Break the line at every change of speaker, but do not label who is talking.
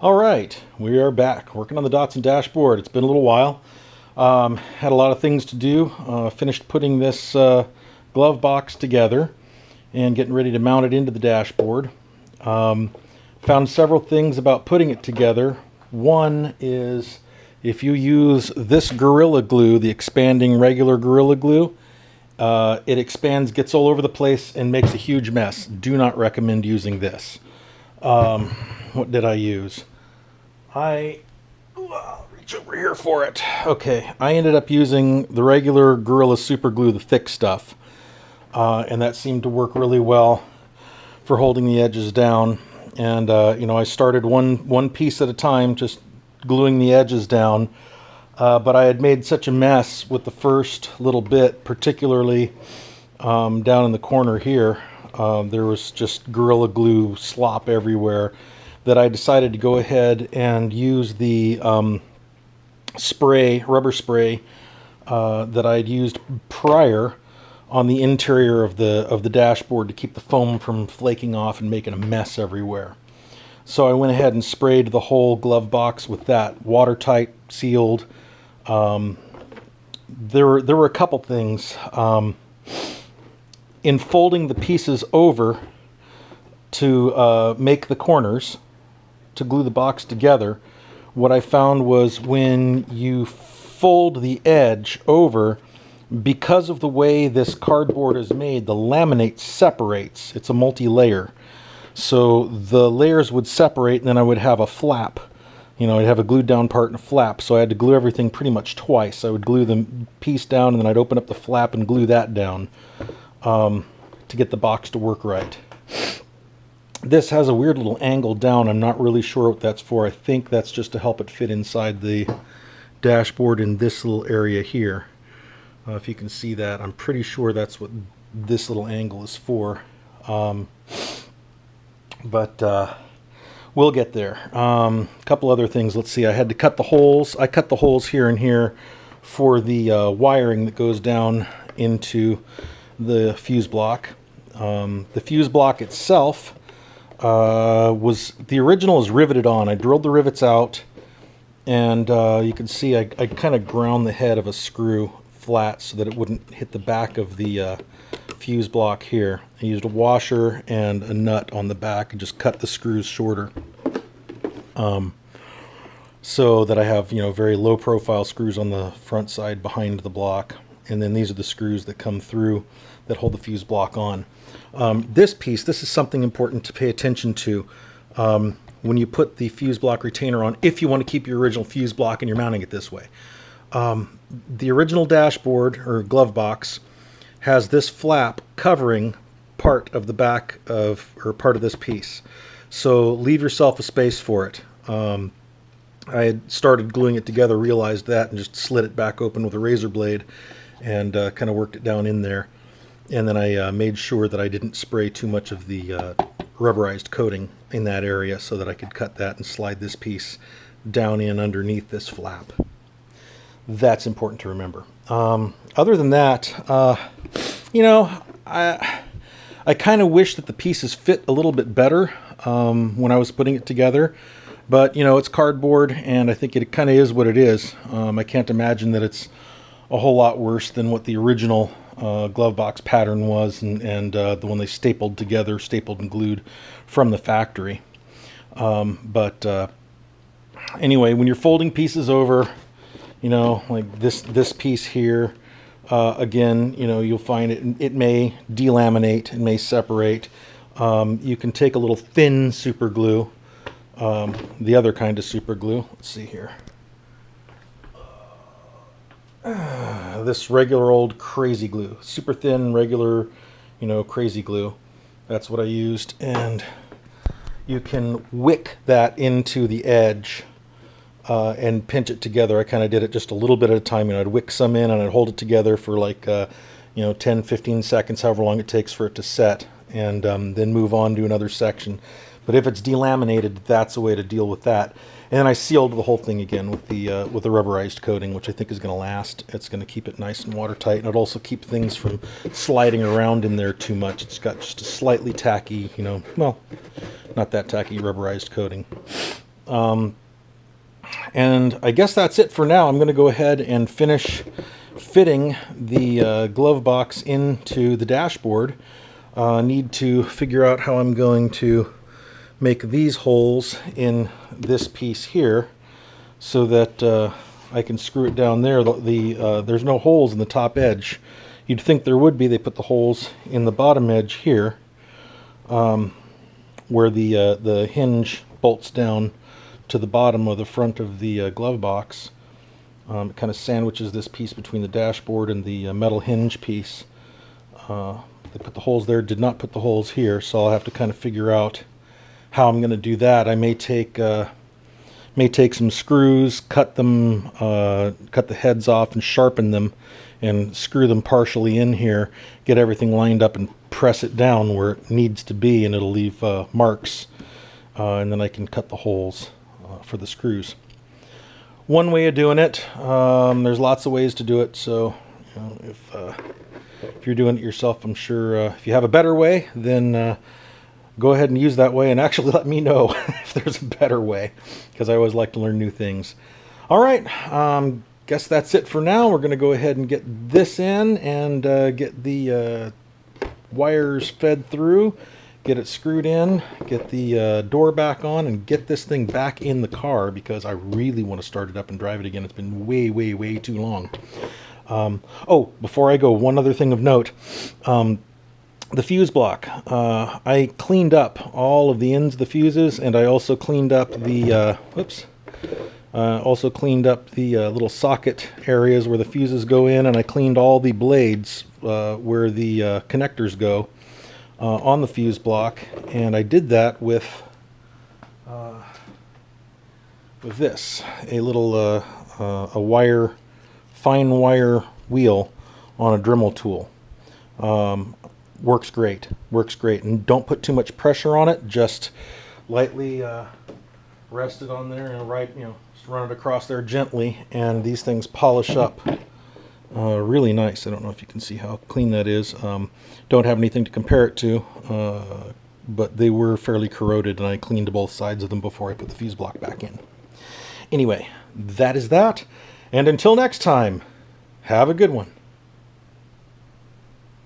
All right, we are back working on the Datsun dashboard. It's been a little while. Had a lot of things to do. Finished putting this glove box together and getting ready to mount it into the dashboard. Found several things about putting it together. One is if you use this Gorilla Glue, the expanding regular Gorilla Glue, it expands, gets all over the place, and makes a huge mess. Do not recommend using this. What did I use? I'll reach over here for it. Okay, I ended up using the regular Gorilla Super Glue, the thick stuff. And that seemed to work really well for holding the edges down. And, I started one piece at a time, just gluing the edges down. But I had made such a mess with the first little bit, particularly down in the corner here. There was just Gorilla Glue slop everywhere, that I decided to go ahead and use the rubber spray that I'd used prior on the interior of the dashboard to keep the foam from flaking off and making a mess everywhere. So I went ahead and sprayed the whole glove box with that, watertight, sealed. There were a couple things. In folding the pieces over to make the corners, to glue the box together, what I found was when you fold the edge over, because of the way this cardboard is made, the laminate separates. It's a multi-layer. So the layers would separate, and then I would have a flap. I'd have a glued down part and a flap, so I had to glue everything pretty much twice. I would glue the piece down, and then I'd open up the flap and glue that down to get the box to work right. This has a weird little angle down. I'm not really sure what that's for. I think that's just to help it fit inside the dashboard in this little area here. If you can see that, I'm pretty sure that's what this little angle is for. But we'll get there. A couple other things. Let's see. I had to cut the holes. I cut the holes here and here for the wiring that goes down into the fuse block. The fuse block itself the original is riveted on. I drilled the rivets out, and you can see I kind of ground the head of a screw flat so that it wouldn't hit the back of the fuse block here. I used a washer and a nut on the back and just cut the screws shorter, so that I have very low profile screws on the front side behind the block, and then these are the screws that come through that hold the fuse block on. This is something important to pay attention to when you put the fuse block retainer on, if you want to keep your original fuse block and you're mounting it this way. The original dashboard or glove box has this flap covering part of the back of, or part of this piece. So leave yourself a space for it. I had started gluing it together, realized that, and just slid it back open with a razor blade and kind of worked it down in there. And then I made sure that I didn't spray too much of the rubberized coating in that area so that I could cut that and slide this piece down in underneath this flap. That's important to remember. Other than that, I kind of wish that the pieces fit a little bit better when I was putting it together. But, it's cardboard, and I think it kind of is what it is. I can't imagine that it's a whole lot worse than what the original glove box pattern was, and the one they stapled and glued from the factory. Anyway, when you're folding pieces over, like this piece here, again, you'll find it may delaminate, it may separate. You can take a little thin super glue, the other kind of super glue. Let's see here. This regular old crazy glue, super thin, regular, crazy glue. That's what I used, and you can wick that into the edge and pinch it together. I kind of did it just a little bit at a time. I'd wick some in and I'd hold it together for like 10-15 seconds, however long it takes for it to set, and then move on to another section. But if it's delaminated, that's a way to deal with that. And then I sealed the whole thing again with the rubberized coating, which I think is going to last. It's going to keep it nice and watertight, and it'll also keep things from sliding around in there too much. It's got just a slightly tacky, well, not that tacky rubberized coating. And I guess that's it for now. I'm going to go ahead and finish fitting the glove box into the dashboard. Need to figure out how I'm going to make these holes in this piece here so that I can screw it down there. There's no holes in the top edge. You'd think there would be. They put the holes in the bottom edge here, where the hinge bolts down to the bottom of the front of the glove box. It kind of sandwiches this piece between the dashboard and the metal hinge piece. They put the holes there, did not put the holes here, so I'll have to kind of figure out how I'm going to do that. I may take some screws, cut the heads off and sharpen them and screw them partially in here, get everything lined up and press it down where it needs to be, and it'll leave marks, and then I can cut the holes for the screws. One way of doing it. There's lots of ways to do it, so you know, if you're doing it yourself, I'm sure if you have a better way, then go ahead and use that way, and actually let me know if there's a better way, because I always like to learn new things. All right, guess that's it for now. We're going to go ahead and get this in and get the wires fed through, get it screwed in, get the door back on, and get this thing back in the car, because I really want to start it up and drive it again. It's been way, way, way too long. Oh, before I go, one other thing of note. The fuse block. I cleaned up all of the ends of the fuses, and I also cleaned up the little socket areas where the fuses go in, and I cleaned all the blades where the connectors go on the fuse block, and I did that with this, a little fine wire wheel on a Dremel tool. Works great, and don't put too much pressure on it. Just lightly rest it on there and just run it across there gently, and these things polish up really nice. I don't know if you can see how clean that is. Don't have anything to compare it to, but they were fairly corroded, and I cleaned both sides of them before I put the fuse block back in. Anyway, that is that, and until next time, have a good one.